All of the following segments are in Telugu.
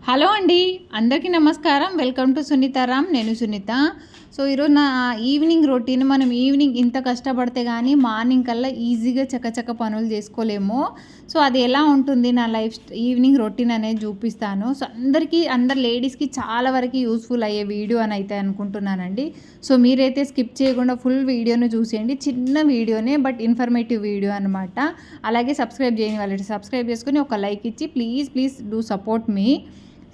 హలో అండి, అందరికీ నమస్కారం. Welcome to Sunitharam. నేను సునీత. సో ఈరోజు నా ఈవినింగ్ రొటీన్. మనం ఈవినింగ్ ఇంత కష్టపడితే కానీ మార్నింగ్ కల్లా ఈజీగా చకచక పనులు చేసుకోలేము. సో అది ఎలా ఉంటుంది నా ఈవినింగ్ రొటీన్ అనేది చూపిస్తాను. సో అందరు లేడీస్కి చాలా వరకు యూస్ఫుల్ అయ్యే వీడియో అని అయితే అనుకుంటున్నానండి. సో మీరైతే స్కిప్ చేయకుండా ఫుల్ వీడియోను చూసేయండి. చిన్న వీడియోనే బట్ ఇన్ఫర్మేటివ్ వీడియో అనమాట. అలాగే సబ్స్క్రైబ్ చేయని వాళ్ళకి సబ్స్క్రైబ్ చేసుకుని ఒక లైక్ ఇచ్చి please do support me.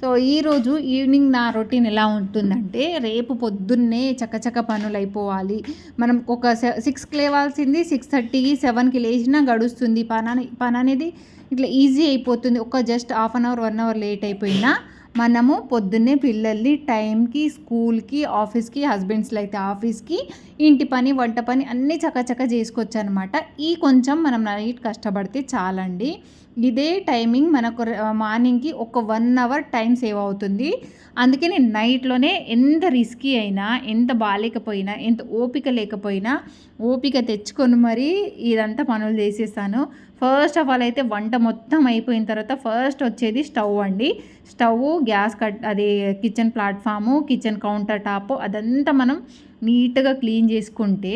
So ఈరోజు ఈవినింగ్ నా రొటీన్ ఎలా ఉంటుందంటే, రేపు పొద్దున్నే చకచక పనులు అయిపోవాలి. మనం ఒక 6కి లేవాల్సింది 6:30కి 7కి లేచినా గడుస్తుంది. పని అనేది ఇట్లా ఈజీ అయిపోతుంది. ఒక just half an hour 1 hour late అయిపోయినా మనము పొద్దున్నే పిల్లల్ని టైంకి స్కూల్కి, ఆఫీస్కి, హస్బెండ్స్లో అయితే ఆఫీస్కి, ఇంటి పని, వంట పని అన్నీ చకచక చేసుకోవచ్చు అనమాట. కొంచెం మనం నైట్ కష్టపడితే చాలండి. ఇదే టైమింగ్ మనకు మార్నింగ్కి ఒక 1 అవర్ టైం సేవ్ అవుతుంది. అందుకే నేను నైట్లోనే ఎంత రిస్కీ అయినా, ఎంత బాగాలేకపోయినా, ఎంత ఓపిక లేకపోయినా ఓపిక తెచ్చుకొని మరీ ఇదంతా పనులు చేసేస్తాను. ఫస్ట్ ఆఫ్ ఆల్ అయితే వంట మొత్తం అయిపోయిన తర్వాత ఫస్ట్ వచ్చేది స్టవ్ అండి. స్టవ్, గ్యాస్ అది kitchen platform, kitchen counter top అదంతా మనం నీట్గా క్లీన్ చేసుకుంటే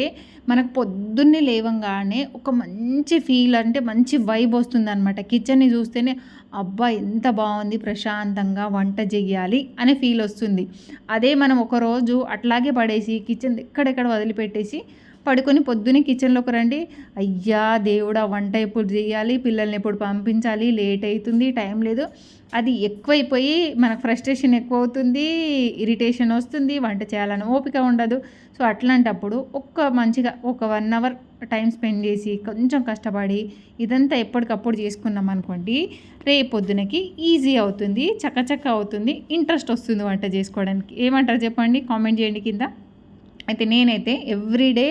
మనకు పొద్దున్నే లేవంగానే ఒక మంచి ఫీల్, అంటే మంచి వైబ్ వస్తుంది అనమాట. కిచెన్ని చూస్తేనే అబ్బా ఎంత బాగుంది, ప్రశాంతంగా వంట చెయ్యాలి అనే ఫీల్ వస్తుంది. అదే మనం ఒకరోజు అట్లాగే పడేసి కిచెన్ ఎక్కడెక్కడ వదిలిపెట్టేసి పడుకొని పొద్దున్నే కిచెన్లోకి రండి, అయ్యా దేవుడా వంట ఎప్పుడు చేయాలి, పిల్లల్ని ఎప్పుడు పంపించాలి, లేట్ అవుతుంది, టైం లేదు, అది ఎక్కువైపోయి మనకు ఫ్రస్ట్రేషన్ ఎక్కువ అవుతుంది, ఇరిటేషన్ వస్తుంది, వంట చేయాలని ఓపిక ఉండదు. సో అట్లాంటప్పుడు మంచిగా ఒక 1 అవర్ టైం స్పెండ్ చేసి కొంచెం కష్టపడి ఇదంతా ఎప్పటికప్పుడు చేసుకున్నాం అనుకోండి, రేపు పొద్దునకి ఈజీ అవుతుంది, చకచక అవుతుంది, ఇంట్రెస్ట్ వస్తుంది వంట చేసుకోవడానికి. ఏమంటారు చెప్పండి, కామెంట్ చేయండి కింద. అయితే నేనైతే ఎవ్రీడే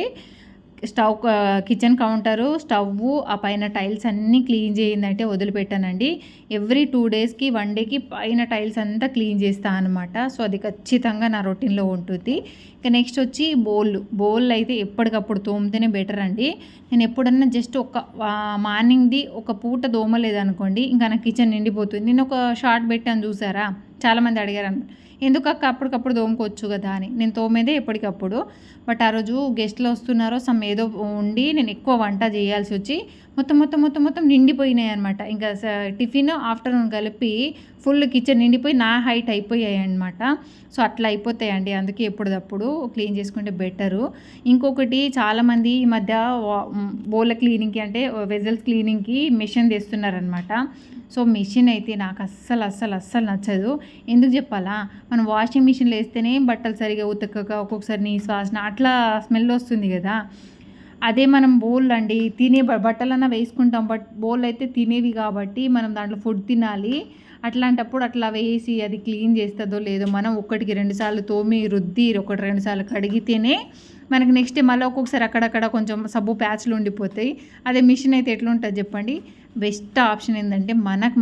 కిచెన్ కౌంటరు, స్టవ్, ఆ పైన టైల్స్ అన్నీ క్లీన్ చేయిందంటే వదిలిపెట్టానండి. ఎవ్రీ 2 డేస్కి 1 డేకి పైన టైల్స్ అంతా క్లీన్ చేస్తాను అనమాట. సో అది ఖచ్చితంగా నా రొటీన్లో ఉంటుంది. ఇక నెక్స్ట్ వచ్చి బౌల్ అయితే ఎప్పటికప్పుడు తోమితేనే బెటర్ అండి. నేను ఎప్పుడన్నా జస్ట్ మార్నింగ్ది ఒక పూట దోమలేదనుకోండి, ఇంకా నా కిచెన్ నిండిపోతుంది. నేను ఒక షార్ట్ పెట్టాను చూసారా, చాలామంది అడిగారు అనమాట, ఎందుకు అక్క అప్పటికప్పుడు తోముకోవచ్చు కదా అని. నేను తోమేదే ఎప్పటికప్పుడు. బట్ ఆ రోజు గెస్ట్లు వస్తున్నారో ఏదో ఉండి నేను ఎక్కువ వంట చేయాల్సి వచ్చి మొత్తం నిండిపోయినాయి అనమాట. ఇంకా టిఫిన్ ఆఫ్టర్నూన్ కలిపి ఫుల్ కిచెన్ నిండిపోయి నా హైట్ అయిపోయాయి అనమాట. సో అట్లా అయిపోతాయండి. అందుకే ఎప్పటికప్పుడు క్లీన్ చేసుకుంటే బెటరు. ఇంకొకటి, చాలామంది ఈ మధ్య బౌల క్లీనింగ్కి, అంటే వెజల్స్ క్లీనింగ్కి మెషిన్ తెస్తున్నారనమాట. సో మెషిన్ అయితే నాకు అస్సలు నచ్చదు. ఎందుకు చెప్పాలా, మనం వాషింగ్ మిషన్లో వేస్తేనే బట్టలు సరిగా ఉతకక ఒక్కొక్కసారి నీ వాసన అట్లా స్మెల్ వస్తుంది కదా. అదే మనం బౌల్ అండి, తినే బట్టలన్నా వేసుకుంటాం, బట్ బౌల్ అయితే తినేవి కాబట్టి మనం దాంట్లో ఫుడ్ తినాలి. అట్లాంటప్పుడు అట్లా వేసి అది క్లీన్ చేస్తుందో లేదో, మనం 1-2 సార్లు తోమి రుద్ది 1-2 సార్లు కడిగితేనే మనకి నెక్స్ట్ మళ్ళీ ఒక్కొక్కసారి అక్కడక్కడ కొంచెం సబ్బు ప్యాచ్లు ఉండిపోతాయి. అదే మిషన్ అయితే ఎట్లుంటుంది చెప్పండి. బెస్ట్ ఆప్షన్ ఏంటంటే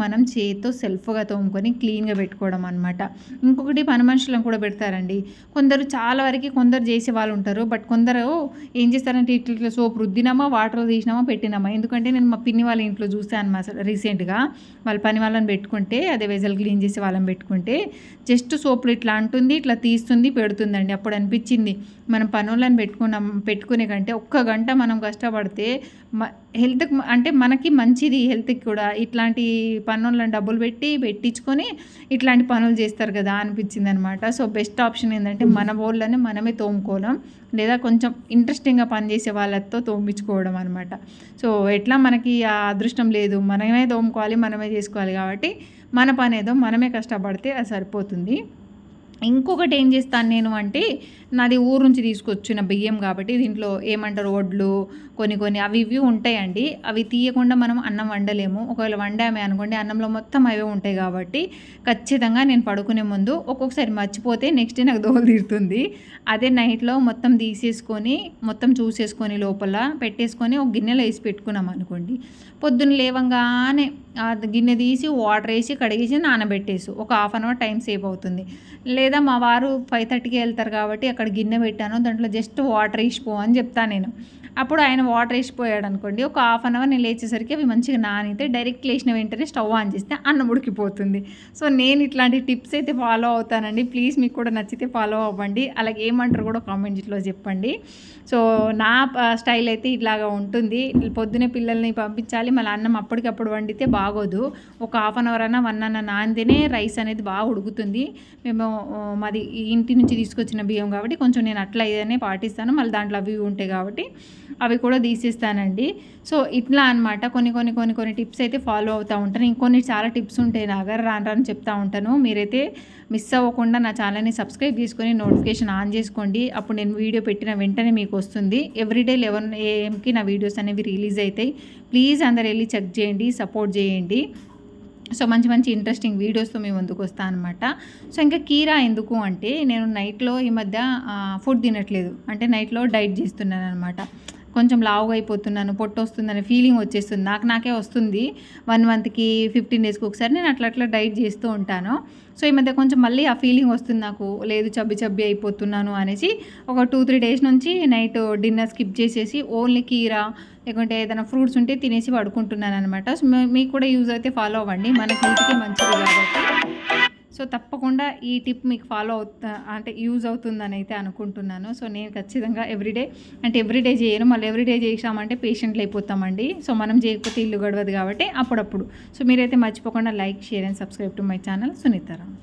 మనం చేతితో సెల్ఫ్గా తోముకొని క్లీన్గా పెట్టుకోవడం అనమాట. ఇంకొకటి, పని మనుషులను కూడా పెడతారండి కొందరు. చాలా వరకు కొందరు చేసే వాళ్ళు ఉంటారు, బట్ కొందరు ఏం చేస్తారంటే ఇట్లా సోప్ రుద్దినామా, వాటర్ తీసినామా, పెట్టినామా. ఎందుకంటే నేను మా పిన్ని వాళ్ళ ఇంట్లో చూసాను అనమాట రీసెంట్గా. వాళ్ళ పని వాళ్ళని పెట్టుకుంటే, అదే వెజల్ క్లీన్ చేసే వాళ్ళని పెట్టుకుంటే జస్ట్ సోపులు ఇట్లా అంటుంది, ఇట్లా తీస్తుంది, పెడుతుందండి. అప్పుడు అనిపించింది, మనం పనులను పెట్టుకునే కంటే 1 గంట మనం కష్టపడితే హెల్త్కి, అంటే మనకి మంచిది, హెల్త్కి కూడా. ఇట్లాంటి పనులను డబ్బులు పెట్టించుకొని ఇట్లాంటి పనులు చేస్తారు కదా అనిపించింది అనమాట. సో బెస్ట్ ఆప్షన్ ఏంటంటే మన బౌల్లోనే మనమే తోముకోవడం, లేదా కొంచెం ఇంట్రెస్టింగ్గా పనిచేసే వాళ్ళతో తోమించుకోవడం అనమాట. సో ఎట్లా మనకి ఆ అదృష్టం లేదు, మనమే తోముకోవాలి, మనమే చేసుకోవాలి కాబట్టి మన పని ఏదో మనమే కష్టపడితే అది సరిపోతుంది. ఇంకొకటి ఏం చేస్తాను నేను అంటే, నాది ఊరు నుంచి తీసుకొచ్చిన బియ్యం కాబట్టి దీంట్లో ఏమంటారు, వడ్లు కొన్ని అవి ఇవి ఉంటాయండి. అవి తీయకుండా మనం అన్నం వండలేము. ఒకవేళ వండామే అనుకోండి, అన్నంలో మొత్తం అవే ఉంటాయి కాబట్టి ఖచ్చితంగా నేను పడుకునే ముందు ఒక్కొక్కసారి మర్చిపోతే నెక్స్ట్ డే నాకు దోలు తీరుతుంది. అదే నైట్లో మొత్తం తీసేసుకొని మొత్తం చూసేసుకొని లోపల పెట్టేసుకొని ఒక గిన్నెలో వేసి పెట్టుకున్నాం అనుకోండి, పొద్దున్న లేవంగానే గిన్నె తీసి వాటర్ వేసి కడిగేసి నానబెట్టేసి ఒక half an hour time save అవుతుంది. లేదా మా వారు 5:30కి వెళ్తారు కాబట్టి అక్కడ గిన్నె పెట్టాను, దాంట్లో జస్ట్ వాటర్ వేసిపో అని చెప్తాను నేను. అప్పుడు ఆయన వాటర్ వేసిపోయాడు అనుకోండి, ఒక హాఫ్ అన్ అవర్ నేను లేచేసరికి అవి మంచిగా నానితే డైరెక్ట్ లేచిన వెంటనే స్టవ్ ఆన్ చేస్తే అన్నం ఉడికిపోతుంది. సో నేను ఇట్లాంటి టిప్స్ అయితే ఫాలో అవుతానండి. ప్లీజ్ మీకు కూడా నచ్చితే ఫాలో అవ్వండి. అలాగే ఏమంటారు కూడా కామెంట్లో చెప్పండి. సో నా స్టైల్ అయితే ఇట్లాగా ఉంటుంది. పొద్దునే పిల్లల్ని పంపించాలి, మళ్ళీ అన్నం అప్పటికప్పుడు వండితే బాగోదు. ఒక హాఫ్ అన్ అవర్ అన్న 1 అవర్ నానితేనే రైస్ అనేది బాగా ఉడుకుతుంది. మేము మాది ఇంటి నుంచి తీసుకొచ్చిన బియ్యం కాబట్టి కొంచెం నేను అట్లా ఇదనే పాటిస్తాను. మళ్ళీ దాంట్లో అవి ఉంటాయి కాబట్టి అవి కూడా తీసేస్తానండి. సో ఇట్లా అనమాట కొన్ని టిప్స్ అయితే ఫాలో అవుతూ ఉంటాను. ఇంకొన్ని చాలా టిప్స్ ఉంటాయి నా దగ్గర, రాను చెప్తూ ఉంటాను. మీరైతే మిస్ అవ్వకుండా నా ఛానల్ని సబ్స్క్రైబ్ చేసుకొని నోటిఫికేషన్ ఆన్ చేసుకోండి. అప్పుడు నేను వీడియో పెట్టిన వెంటనే మీకు వస్తుంది. ఎవ్రీడే 11 AM నా వీడియోస్ అనేవి రిలీజ్ అవుతాయి. ప్లీజ్ అందరు వెళ్ళి చెక్ చేయండి, సపోర్ట్ చేయండి. సో మంచి ఇంట్రెస్టింగ్ వీడియోస్తో మేము ముందుకు వస్తాను అనమాట. సో ఇంకా కీరా ఎందుకు అంటే, నేను నైట్లో ఈ మధ్య ఫుడ్ తినట్లేదు, అంటే నైట్లో డైట్ చేస్తున్నాను అనమాట. కొంచెం లావుగా అయిపోతున్నాను, పొట్టు వస్తుందనే ఫీలింగ్ వచ్చేస్తుంది, నాకే వస్తుంది. 1 మంత్కి 15 డేస్కి ఒకసారి నేను అట్లా డైట్ చేస్తూ ఉంటాను. సో ఈ మధ్య కొంచెం మళ్ళీ ఆ ఫీలింగ్ వస్తుంది నాకు, లేదు చబ్బి అయిపోతున్నాను అనేసి ఒక 2-3 డేస్ నుంచి నైట్ డిన్నర్ స్కిప్ చేసేసి ఓన్లీ కీరా లేకుంటే ఏదైనా ఫ్రూట్స్ ఉంటే తినేసి పడుకుంటున్నాను అనమాట. సో మీకు కూడా యూజ్ అయితే ఫాలో అవ్వండి, మన హెల్త్కి మంచిది కాబట్టి. సో తప్పకుండా ఈ టిప్ మీకు ఫాలో అంటే యూజ్ అవుతుందని అయితే అనుకుంటున్నాను. సో నేను ఖచ్చితంగా ఎవ్రీడే చేయను, మళ్ళీ ఎవ్రీడే చేసామంటే పేషెంట్లు అయిపోతామండి. సో మనం చేయకపోతే ఇల్లు గడవదు కాబట్టి అప్పుడప్పుడు. సో మీరైతే మర్చిపోకుండా like, share and subscribe to my channel సునీతారామ్.